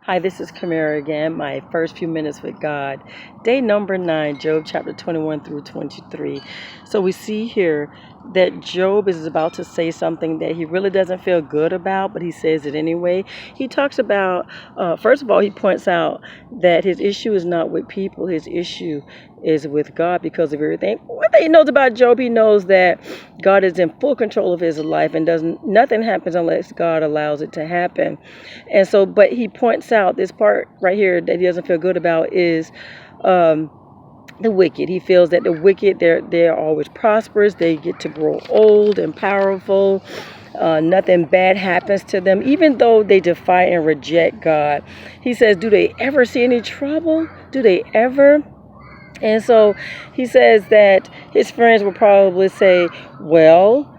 Hi, this is Kamera again, my first few minutes with God. Day number 9, Job chapter 21 through 23. So we see here that Job is about to say something that he really doesn't feel good about, but he says it anyway. He talks about, first of all, he points out that his issue is not with people, his issue is with God because of everything. One thing he knows about Job, he knows that God is in full control of his life and doesn't nothing happens unless God allows it to happen. And so, but he points out this part right here that he doesn't feel good about is um, the wicked. He feels that the wicked, they're always prosperous. They get to grow old and powerful. Nothing bad happens to them, even though they defy and reject God. He says, do they ever see any trouble? Do they ever? And so he says that his friends will probably say, well,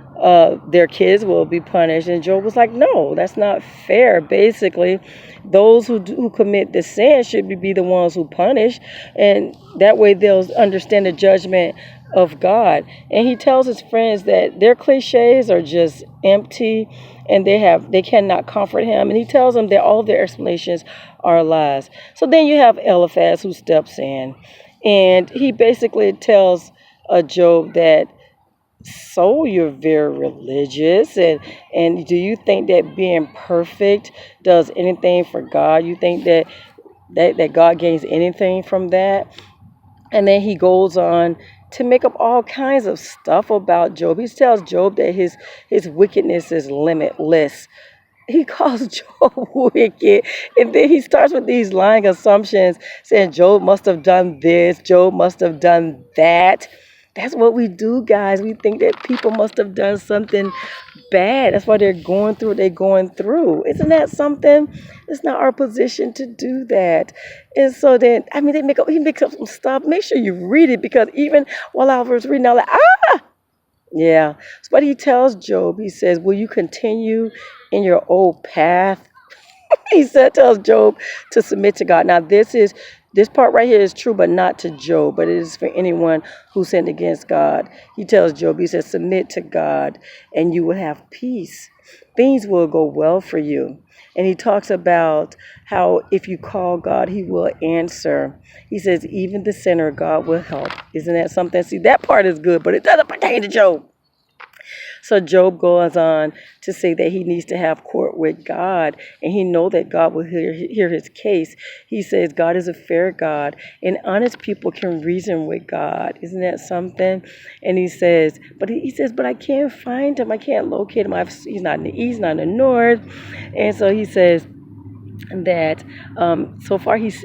their kids will be punished. And Job was like, no, that's not fair. Basically, those who commit the sin should be the ones who punish. And that way they'll understand the judgment of God. And he tells his friends that their cliches are just empty and they cannot comfort him. And he tells them that all their explanations are lies. So then you have Eliphaz who steps in. And he basically tells Job that, so you're very religious, and do you think that being perfect does anything for God? You think that God gains anything from that? And then he goes on to make up all kinds of stuff about Job. He tells Job that his wickedness is limitless. He calls Job wicked. And then he starts with these lying assumptions, saying Job must have done this, Job must have done that. That's what we do, guys. We think that people must have done something bad. That's why they're going through what they're going through. Isn't that something? It's not our position to do that. And so then, I mean, he makes up some stuff. Make sure you read it, because even while I was reading, I was like, yeah. So what he tells Job, he says, will you continue in your old path? Tells Job to submit to God. Now this part right here is true, but not to Job, but it is for anyone who sinned against God. He tells Job, he says, submit to God and you will have peace. Things will go well for you. And he talks about how if you call God, he will answer. He says, even the sinner, God will help. Isn't that something? See, that part is good, but it doesn't pertain to Job. So Job goes on to say that he needs to have court with God, and he knows that God will hear his case. He says God is a fair God, and honest people can reason with God. Isn't that something? And he says, but I can't find him. I can't locate him. He's not in the east, not in the north. And so he says that so far he's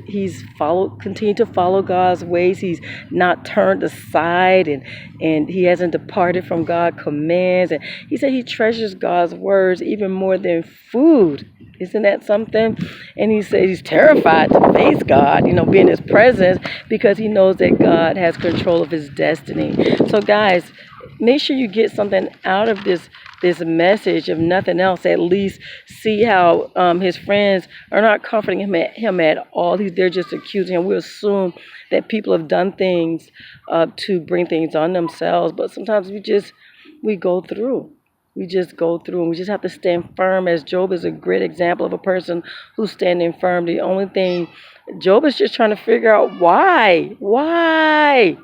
continued to follow God's ways. He's not turned aside, and he hasn't departed from God's commands. And he said he treasures God's words even more than food. Isn't that something? And he said he's terrified to face God, be in his presence, because he knows that God has control of his destiny. So guys, make sure you get something out of this message. If nothing else, at least see how his friends are not comforting him at all. They're just accusing him. We assume that people have done things to bring things on themselves, but sometimes we go through. We just go through, and we just have to stand firm. As Job is a great example of a person who's standing firm. The only thing, Job is just trying to figure out why. Why?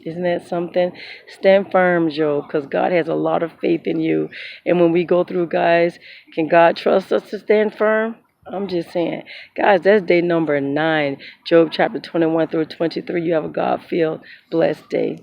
Isn't that something? Stand firm, Job, because God has a lot of faith in you. And when we go through, guys, can God trust us to stand firm? I'm just saying. Guys, that's day number 9, Job chapter 21 through 23. You have a God-filled, blessed day.